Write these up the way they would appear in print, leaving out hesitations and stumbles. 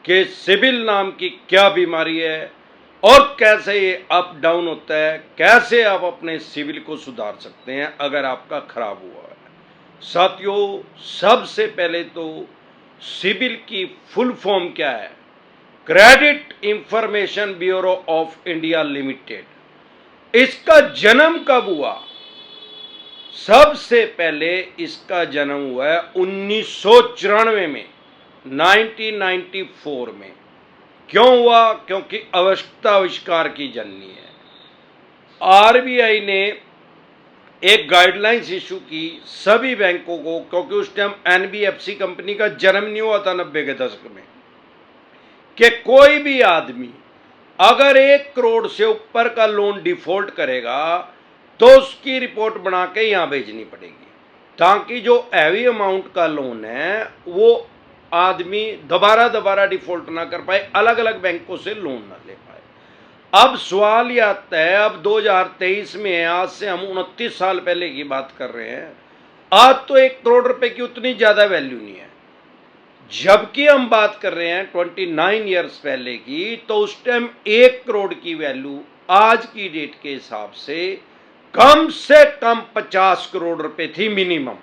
कि सिबिल नाम की क्या बीमारी है और कैसे ये अप डाउन होता है, कैसे आप अपने सिबिल को सुधार सकते हैं अगर आपका खराब हुआ है। साथियों, सबसे पहले तो सिबिल की फुल फॉर्म क्या है? Credit information bureau of India limited. इसका जन्म कब हुआ? सबसे पहले इसका जन्म हुआ है 1994 में, 1994 में। क्यों हुआ? क्योंकि आवश्यकता आविष्कार की जननी है। आरबीआई ने एक गाइडलाइंस इशू की सभी बैंकों को, क्योंकि उस टाइम एनबीएफसी कंपनी का जन्म नहीं हुआ था 90 के दशक में, कि कोई भी आदमी अगर 1 करोड़ से ऊपर का लोन डिफॉल्ट करेगा तो उसकी रिपोर्ट बना के यहां भेजनी पड़ेगी, ताकि जो हैवी अमाउंट का लोन है वो आदमी दोबारा डिफॉल्ट ना कर पाए, अलग अलग बैंकों से लोन ना ले पाए। अब सवाल ये आता है, अब 2023 में है, आज से हम 29 साल पहले की बात कर रहे हैं। आज तो 1 करोड़ रुपए की उतनी ज्यादा वैल्यू नहीं है, जबकि हम बात कर रहे हैं 29 ईयर्स पहले की, तो उस टाइम 1 करोड़ की वैल्यू आज की डेट के हिसाब से कम 50 करोड़ रुपए थी मिनिमम।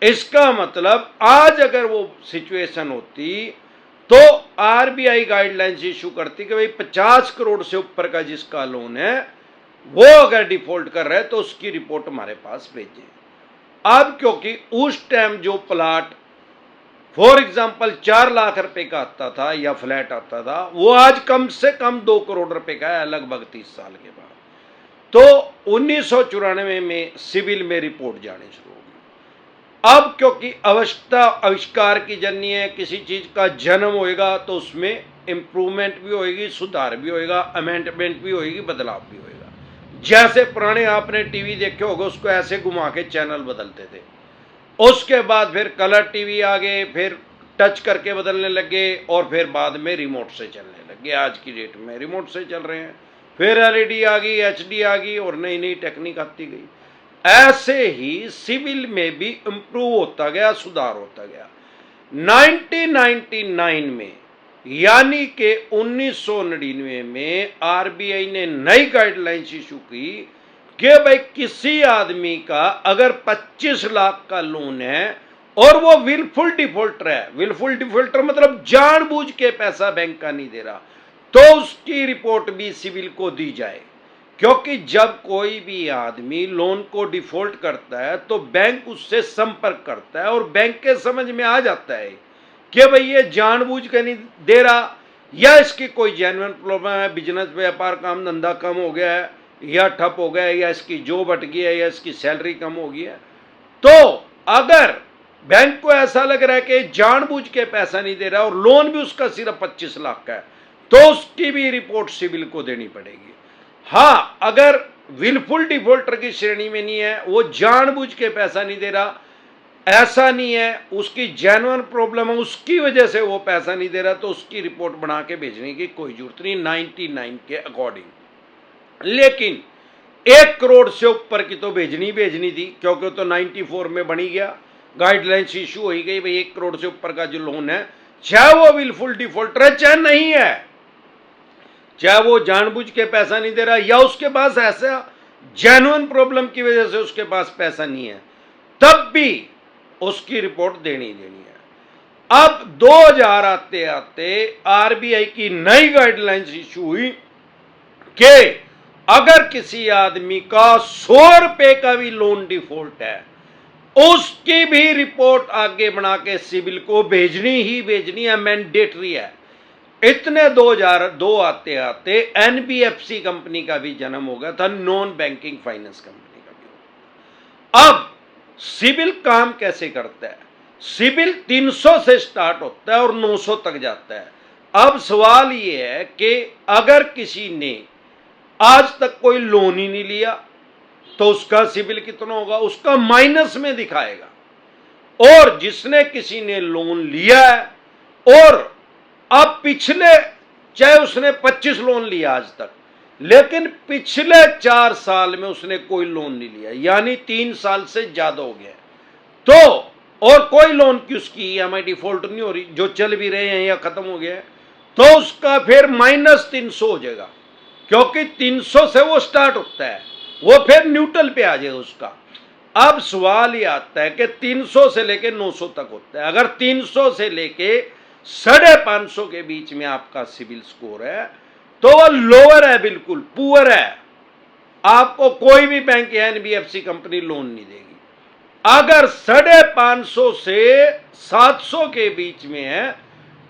इसका मतलब आज अगर वो सिचुएशन होती तो आरबीआई गाइडलाइंस इशू करती कि भाई 50 करोड़ से ऊपर का जिसका लोन है वो अगर डिफॉल्ट कर रहा है तो उसकी रिपोर्ट हमारे पास भेजें। अब क्योंकि उस टाइम जो प्लाट फॉर एग्जाम्पल 4 लाख रुपए का आता था या फ्लैट आता था, वो आज कम से कम 2 करोड़ रुपए का है, लगभग 30 साल के बाद। तो 1994 में सिविल में रिपोर्ट जानी शुरू होगी। अब क्योंकि आवश्यकता आविष्कार की जननी है, किसी चीज का जन्म होएगा तो उसमें इंप्रूवमेंट भी होएगी, सुधार भी होएगा, अमेंडमेंट भी होएगी, बदलाव भी होएगा। जैसे पुराने आपने टीवी देखे होगा, उसको ऐसे घुमा के चैनल बदलते थे, उसके बाद फिर कलर टीवी आ गए, फिर टच करके बदलने लगे, और फिर बाद में रिमोट से चलने लगे। आज की डेट में रिमोट से चल रहे हैं, फिर एलईडी आ गई, एचडी आ गई, और नई नई टेक्निक आती गई। ऐसे ही सिविल में भी इंप्रूव होता गया, सुधार होता गया। 1999 में यानी कि 1999 में आरबीआई ने नई गाइडलाइंस इशू की कि भाई किसी आदमी का अगर 25 लाख का लोन है और वो विलफुल डिफॉल्टर है, विलफुल डिफॉल्टर मतलब जानबूझ के पैसा बैंक का नहीं दे रहा, तो उसकी रिपोर्ट भी सिविल को दी जाए। क्योंकि जब कोई भी आदमी लोन को डिफॉल्ट करता है तो बैंक उससे संपर्क करता है और बैंक के समझ में आ जाता है कि भाई ये जानबूझ के नहीं दे रहा, या इसकी कोई जेन्युइन प्रॉब्लम है, बिजनेस व्यापार काम धंधा कम हो गया है, या ठप हो गया है, या इसकी जॉब हट गई है, या इसकी सैलरी कम हो गई है। तो अगर बैंक को ऐसा लग रहा है कि जानबूझ के पैसा नहीं दे रहा और लोन भी उसका सिर्फ 25 लाख का है, तो उसकी भी रिपोर्ट सिविल को देनी पड़ेगी। हाँ, अगर विलफुल डिफॉल्टर की श्रेणी में नहीं है, वो जानबूझ के पैसा नहीं दे रहा, ऐसा नहीं है, उसकी जेन्युइन प्रॉब्लम है, उसकी वजह से वो पैसा नहीं दे रहा, तो उसकी रिपोर्ट बना के भेजने की कोई जरूरत नहीं 99 के अकॉर्डिंग। लेकिन 1 करोड़ से ऊपर की तो भेजनी थी, क्योंकि तो 94 में बनी गया, गाइडलाइंस इशू हो गई भाई 1 करोड़ से ऊपर का जो लोन है, चाहे वो विलफुल डिफॉल्टर है चाहे नहीं है, चाहे वो जानबूझ के पैसा नहीं दे रहा या उसके पास ऐसा जेन्युइन प्रॉब्लम की वजह से उसके पास पैसा नहीं है, तब भी उसकी रिपोर्ट देनी है। अब 2000 आते आते आरबीआई की नई गाइडलाइंस इशू हुई कि अगर किसी आदमी का 100 रुपए का भी लोन डिफॉल्ट है, उसकी भी रिपोर्ट आगे बना के सिविल को भेजनी ही भेजनी है, मैंडेटरी है। इतने 2002 आते आते एनबीएफसी कंपनी का भी जन्म हो गया था, नॉन बैंकिंग फाइनेंस कंपनी का भी। अब सिविल काम कैसे करता है? सिविल 300 से स्टार्ट होता है और 900 तक जाता है। अब सवाल यह है कि अगर किसी ने आज तक कोई लोन ही नहीं लिया तो उसका सिविल कितना होगा? उसका माइनस में दिखाएगा। और जिसने किसी ने लोन लिया है और अब पिछले, चाहे उसने 25 लोन लिया आज तक, लेकिन पिछले 4 साल में उसने कोई लोन नहीं लिया, यानी 3 साल से ज्यादा हो गया, तो और कोई लोन की उसकी ईएमआई डिफॉल्ट नहीं हो रही, जो चल भी रहे हैं या खत्म हो गया है, तो उसका फिर -300 हो जाएगा, क्योंकि 300 से वो स्टार्ट होता है, वो फिर न्यूट्रल पे आ जाएगा उसका। अब सवाल ये आता है कि 300 से लेके 900 तक होता है। अगर 300 से लेके 550 के बीच में आपका सिविल स्कोर है तो वह लोअर है, बिल्कुल पुअर है, आपको कोई भी बैंक या एनबीएफसी कंपनी लोन नहीं देगी। अगर 550 से 700 के बीच में है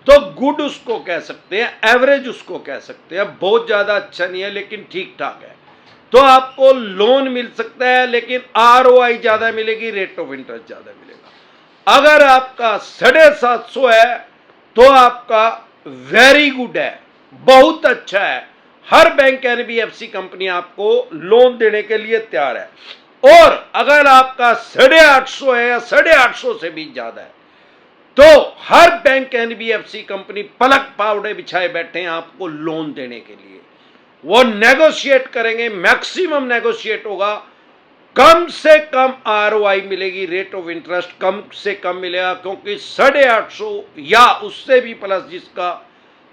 तो गुड उसको कह सकते हैं, एवरेज उसको कह सकते हैं, बहुत ज्यादा अच्छा नहीं है लेकिन ठीक ठाक है, तो आपको लोन मिल सकता है, लेकिन आरओआई ज्यादा मिलेगी, रेट ऑफ इंटरेस्ट ज्यादा मिलेगा। अगर आपका 750 है तो आपका वेरी गुड है, बहुत अच्छा है, हर बैंक एनबीएफसी कंपनी आपको लोन देने के लिए तैयार है। और अगर आपका 850 है या 850 से भी ज्यादा है तो हर बैंक एनबीएफसी कंपनी पलक पावड़े बिछाए बैठे हैं आपको लोन देने के लिए। वो नेगोशिएट करेंगे, मैक्सिमम नेगोशिएट होगा, कम से कम आरओआई मिलेगी, रेट ऑफ इंटरेस्ट कम से कम मिलेगा, क्योंकि 850 या उससे भी प्लस जिसका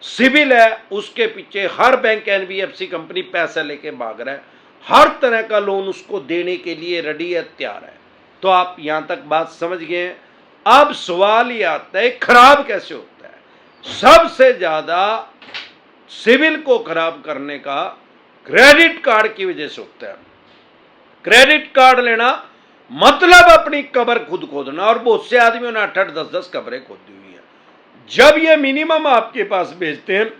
सिविल है उसके पीछे हर बैंक एनबीएफसी कंपनी पैसा लेके भाग रहा है, हर तरह का लोन उसको देने के लिए रेडी है, तैयार है। तो आप यहां तक बात समझ गए हैं। अब सवाल ये आता है खराब कैसे होता है। सबसे ज्यादा सिविल को खराब करने का क्रेडिट कार्ड की वजह से होता है। क्रेडिट कार्ड लेना मतलब अपनी कब्र खुद खोदना, और बहुत से आदमियों ने 8-8, 10-10 कब्रें खोदी हुई हैं। जब ये मिनिमम आपके पास भेजते हैं,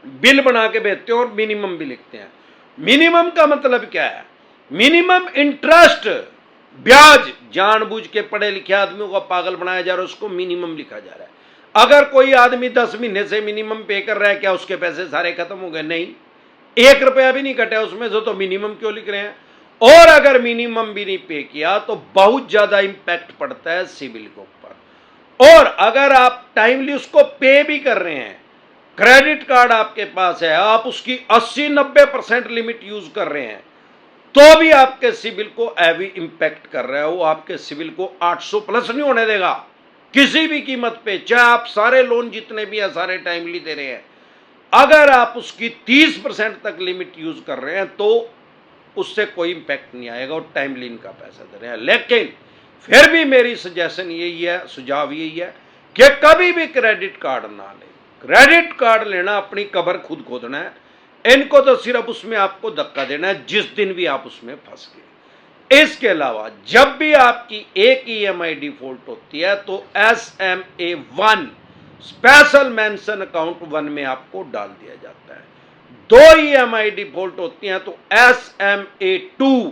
बिल बना के भेजते हैं और मिनिमम भी लिखते हैं। मिनिमम का मतलब क्या है? मिनिमम इंटरेस्ट, ब्याज, जानबूझ के पढ़े लिखे आदमियों को पागल बनाया जा रहा है, उसको मिनिमम लिखा जा रहा है। अगर कोई आदमी 10 महीने से मिनिमम पे कर रहा है, क्या उसके पैसे सारे खत्म हो गए? नहीं, 1 रुपया भी नहीं कटा उसमें से, तो मिनिमम क्यों लिख रहे हैं? और अगर मिनिमम भी नहीं पे किया तो बहुत ज्यादा इंपैक्ट पड़ता है सिविल के ऊपर। और अगर आप टाइमली उसको पे भी कर रहे हैं, क्रेडिट कार्ड आपके पास है, आप उसकी 80-90% लिमिट यूज कर रहे हैं, तो भी आपके सिविल को हैवी इंपैक्ट कर रहा है। वो आपके सिविल को 800 प्लस नहीं होने देगा किसी भी कीमत पे, चाहे आप सारे लोन जितने भी है सारे टाइमली दे रहे हैं। अगर आप उसकी 30% तक लिमिट यूज कर रहे हैं तो उससे कोई इंपैक्ट नहीं आएगा, और टाइमली इनका पैसा दे रहे हैं। लेकिन फिर भी मेरी सजेशन यही है, सुझाव यही है कि कभी भी क्रेडिट कार्ड ना लें। क्रेडिट कार्ड लेना अपनी कब्र खुद खोदना है। इनको तो सिर्फ उसमें आपको धक्का देना है जिस दिन भी आप उसमें फंस गए। इसके अलावा जब भी आपकी एक ईएमआई डिफॉल्ट होती है तो SMA1 स्पेशल मेंशन अकाउंट 1 में आपको डाल दिया जाता है। 2 ईएमआई डिफॉल्ट होती हैं तो SMA2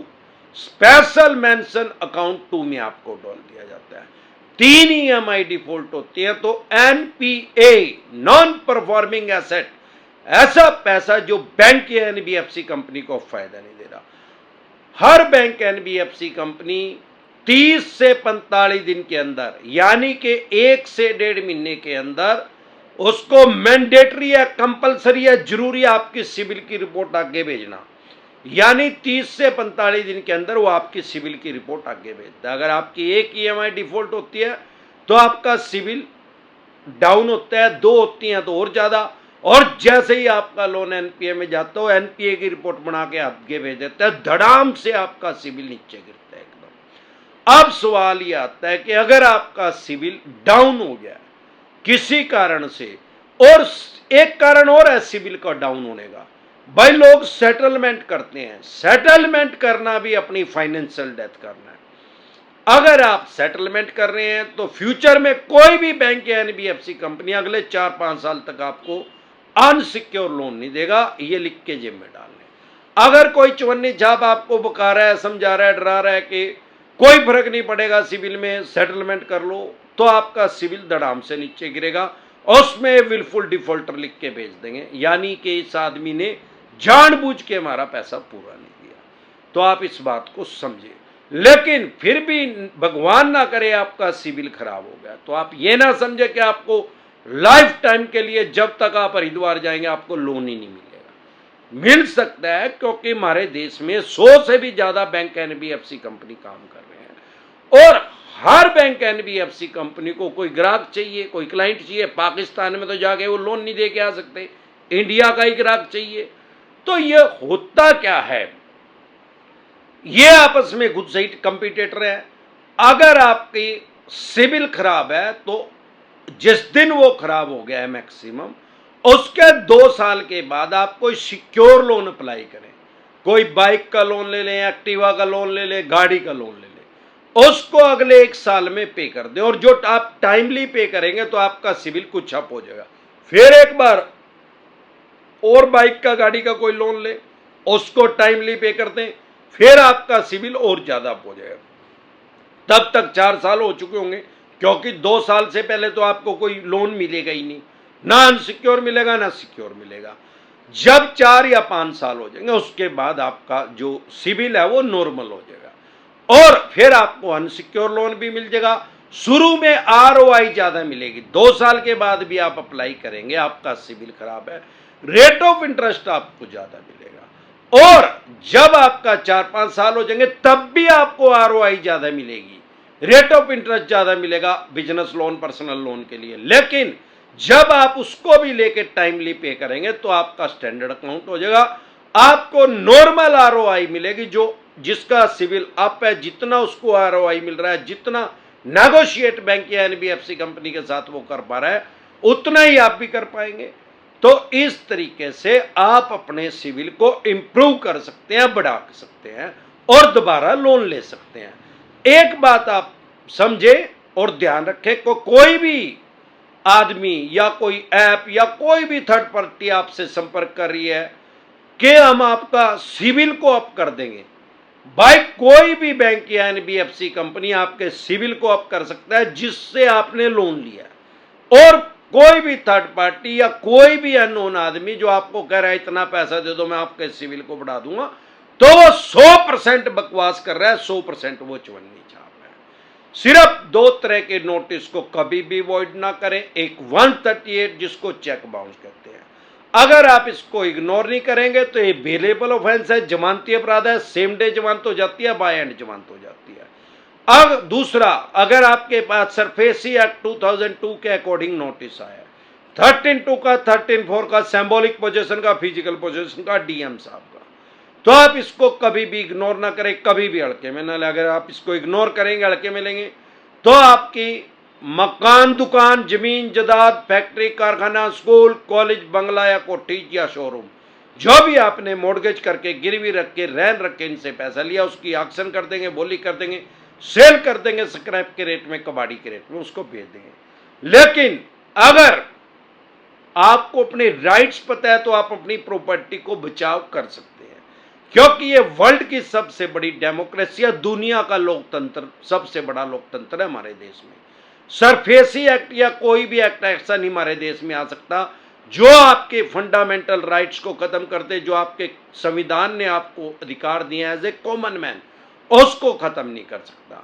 स्पेशल मेंशन अकाउंट 2 में आपको डाल दिया जाता है। 3 ईएमआई डिफॉल्ट होती है तो NPA नॉन परफॉर्मिंग एसेट, ऐसा पैसा जो बैंक या एनबीएफसी कंपनी को फायदा नहीं दे रहा। हर बैंक एनबीएफसी कंपनी 30 से 45 दिन के अंदर, यानी कि 1 से 1.5 महीने के अंदर उसको मैंडेटरी है, कंपलसरी है, जरूरी है आपकी सिविल की रिपोर्ट आगे भेजना। यानी 30 से 45 दिन के अंदर वो आपकी सिविल की रिपोर्ट आगे भेजता है। अगर आपकी एक ईएमआई डिफॉल्ट होती है तो आपका सिविल डाउन होता है, 2 होती हैं तो और ज्यादा, और जैसे ही आपका लोन एनपीए में जाता है एनपीए की रिपोर्ट बना के आगे भेज देता है, धड़ाम से आपका सिविल नीचे गिरता है एकदम। अब सवाल ये आता है कि अगर आपका सिविल डाउन हो गया किसी कारण से, और एक कारण और है सिविल का डाउन होने का, भाई लोग सेटलमेंट करते हैं। सेटलमेंट करना भी अपनी फाइनेंशियल डेथ करना है। अगर आप सेटलमेंट कर रहे हैं तो फ्यूचर में कोई भी बैंक या एनबीएफसी कंपनी अगले 4-5 साल तक आपको अनसिक्योर लोन नहीं देगा, ये लिख के जेब में डाल लें। अगर कोई चवन्नी छाप आपको बका रहा है, समझा रहा है, डरा रहा है कि कोई फर्क नहीं पड़ेगा सिविल में, सेटलमेंट कर लो, तो आपका सिविल धड़ाम से नीचे गिरेगा, और उसमें विलफुल डिफॉल्टर लिख के भेज देंगे, यानी कि इस आदमी ने जानबूझ के हमारा पैसा पूरा नहीं दिया। तो आप इस बात को समझिए। लेकिन फिर भी भगवान ना करे आपका सिविल खराब हो गया तो आप ये ना समझे कि आपको लाइफ टाइम के लिए, जब तक आप हरिद्वार जाएंगे, आपको लोन ही नहीं मिलेगा। मिल सकता है, क्योंकि हमारे देश में 100 से भी ज्यादा बैंक एनबीएफसी कंपनी काम कर रहे हैं, और हर बैंक एनबीएफसी कंपनी को कोई ग्राहक चाहिए, कोई क्लाइंट चाहिए, पाकिस्तान में तो जाके वो लोन नहीं दे के आ सकते, इंडिया का ही ग्राहक चाहिए। तो ये होता क्या है, ये आपस में खुद से ही कंपटीटर है। अगर आपकी सिविल खराब है तो जिस दिन वो खराब हो गया है मैक्सिमम, उसके 2 साल के बाद आप कोई सिक्योर लोन अप्लाई करें, कोई बाइक का लोन ले लें, एक्टिवा का लोन ले लें, गाड़ी का लोन ले लें, उसको अगले 1 साल में पे कर दें, और जो आप टाइमली पे करेंगे तो आपका सिविल कुछ अप हो जाएगा। फिर एक बार और बाइक का, गाड़ी का कोई लोन ले, उसको टाइमली पे कर दें, फिर आपका सिविल और ज्यादा अप हो जाएगा। तब तक 4 साल हो चुके होंगे, क्योंकि 2 साल से पहले तो आपको कोई लोन मिलेगा ही नहीं, ना अनसिक्योर मिलेगा ना सिक्योर मिलेगा। जब 4 या 5 साल हो जाएंगे उसके बाद आपका जो सिविल है वो नॉर्मल हो जाएगा, और फिर आपको अनसिक्योर लोन भी मिल जाएगा। शुरू में आरओआई ज्यादा मिलेगी, 2 साल के बाद भी आप अप्लाई करेंगे, आपका सिविल खराब है, रेट ऑफ इंटरेस्ट आपको ज्यादा मिलेगा, और जब आपका 4-5 साल हो जाएंगे तब भी आपको आरओआई ज्यादा मिलेगी, रेट ऑफ इंटरेस्ट ज्यादा मिलेगा बिजनेस लोन, पर्सनल लोन के लिए। लेकिन जब आप उसको भी लेके टाइमली पे करेंगे तो आपका स्टैंडर्ड अकाउंट हो जाएगा, आपको नॉर्मल आरओआई मिलेगी, जो जिसका सिविल अप है, जितना उसको आरओआई मिल रहा है, जितना नेगोशिएट बैंक या एनबीएफसी कंपनी के साथ वो कर पा रहा है, उतना ही आप भी कर पाएंगे। तो इस तरीके से आप अपने सिविल को इंप्रूव कर सकते हैं, बढ़ा सकते हैं, और दोबारा लोन ले सकते हैं। एक बात आप समझे और ध्यान रखें, कोई भी आदमी या कोई ऐप या कोई भी थर्ड पार्टी आपसे संपर्क कर रही है कि हम आपका सिविल को अप कर देंगे, भाई कोई भी बैंक या एनबीएफसी कंपनी आपके सिविल को अप कर सकता है जिससे आपने लोन लिया, और कोई भी थर्ड पार्टी या कोई भी अननोन आदमी जो आपको कह रहा है इतना पैसा दे दो मैं आपके सिविल को बढ़ा दूंगा, तो वो 100% बकवास कर रहा है, 100% वो चवन्नी छाप है। सिर्फ 2 तरह के नोटिस को कभी भी वॉइड ना करें, एक 138 जिसको चेक बाउंस कहते हैं, अगर आप इसको इग्नोर नहीं करेंगे तो ये बेलेबल ऑफेंस है, जमानती अपराध है, सेम डे जमानत हो जाती है, बाय एंड जमानत हो जाती है। अब दूसरा, अगर आपके पास सरफेसी एक्ट 2002 के अकॉर्डिंग नोटिस आया, 13(2) का, 13(4) का, सिंबॉलिक पोजेशन का, फिजिकल पोजेशन का, डीएम साहब का, तो आप इसको कभी भी इग्नोर ना करें, कभी भी हल्के में ना लें। अगर आप इसको इग्नोर करेंगे, हल्के में लेंगे, तो आपकी मकान, दुकान, जमीन जायदाद, फैक्ट्री, कारखाना, स्कूल, कॉलेज, बंगला या कोठी या शोरूम, जो भी आपने मॉर्गेज करके, गिरवी रख के, रहन रख के इनसे पैसा लिया, उसकी ऑक्शन कर देंगे, बोली कर देंगे, सेल कर देंगे, स्क्रैप के रेट में, कबाड़ी के रेट में उसको बेच देंगे। लेकिन अगर आपको अपने राइट्स पता है तो आप अपनी प्रॉपर्टी को बचाव कर सकते हैं, क्योंकि ये वर्ल्ड की सबसे बड़ी डेमोक्रेसी है, दुनिया का लोकतंत्र, सबसे बड़ा लोकतंत्र है हमारे देश में। सरफेसी एक्ट या कोई भी एक्ट ऐसा नहीं हमारे देश में आ सकता जो आपके फंडामेंटल राइट्स को खत्म कर दे, जो आपके संविधान ने आपको अधिकार दिए एज ए कॉमन मैन, उसको खत्म नहीं कर सकता।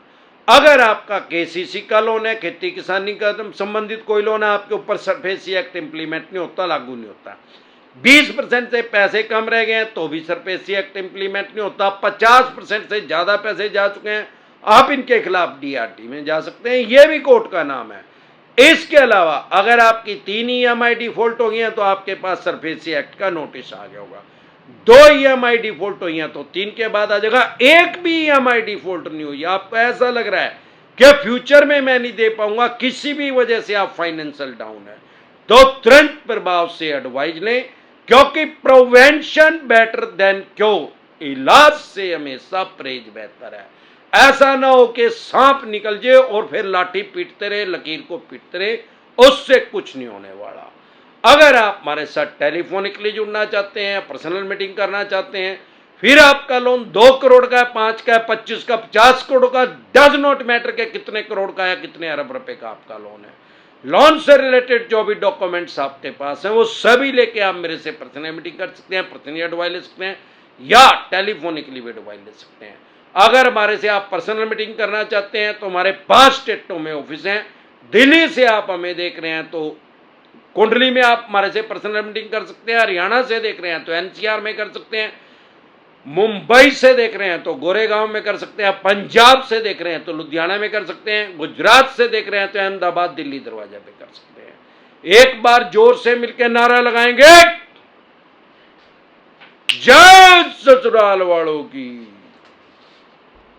अगर आपका केसीसी का लोन है, खेती किसानी का संबंधित कोई लोन है, आपके ऊपर सरफेसी एक्ट इंप्लीमेंट नहीं होता, लागू नहीं होता। 20% से पैसे कम रह गए हैं तो भी सरफेसी एक्ट इंप्लीमेंट नहीं होता। 50% से ज्यादा पैसे जा चुके हैं, आप इनके खिलाफ डीआरटी में जा सकते हैं, यह भी कोर्ट का नाम है। इसके अलावा अगर आपकी 3 ईएमआई डिफॉल्ट हो गई हैं तो आपके पास सरफेसी एक्ट का नोटिस आ गया होगा। 2 ईएमआई डिफॉल्ट हुई हैं तो 3 के बाद आ जाएगा। एक भी ईएमआई डिफॉल्ट नहीं हुई, आपको ऐसा लग रहा है कि फ्यूचर में मैं नहीं दे पाऊंगा, किसी भी वजह से आप फाइनेंशियल डाउन है, तो तुरंत प्रभाव से एडवाइज लें, क्योंकि प्रिवेंशन बेटर देन क्योर, इलाज से हमेशा परहेज बेहतर है। ऐसा ना हो कि सांप निकल जाए और फिर लाठी पीटते रहे, लकीर को पीटते रहे, उससे कुछ नहीं होने वाला। अगर आप हमारे साथ टेलीफोनिकली जुड़ना चाहते हैं, पर्सनल मीटिंग करना चाहते हैं, फिर आपका लोन 2 करोड़ का है, 5 का है, 25 का, 50 करोड़ का, डज नॉट मैटर के कितने करोड़ का है, कितने अरब रुपए का आपका लोन है, लोन से रिलेटेड जो भी डॉक्यूमेंट्स आपके पास हैं वो सभी लेके आप मेरे से पर्सनल मीटिंग कर सकते हैं, पर्सनली एडवाइस ले सकते हैं, या टेलीफोनिकली भी एडवाइस ले सकते हैं। अगर हमारे से आप पर्सनल मीटिंग करना चाहते हैं तो हमारे 5 स्टेटों में ऑफिस हैं। दिल्ली से आप हमें देख रहे हैं तो कुंडली में आप हमारे से पर्सनल मीटिंग कर सकते हैं, हरियाणा से देख रहे हैं तो एनसीआर में कर सकते हैं, मुंबई से देख रहे हैं तो गोरेगांव में कर सकते हैं, पंजाब से देख रहे हैं तो लुधियाना में कर सकते हैं, गुजरात से देख रहे हैं तो अहमदाबाद दिल्ली दरवाजा पे कर सकते हैं। एक बार जोर से मिलकर नारा लगाएंगे, जय ससुराल वालों की।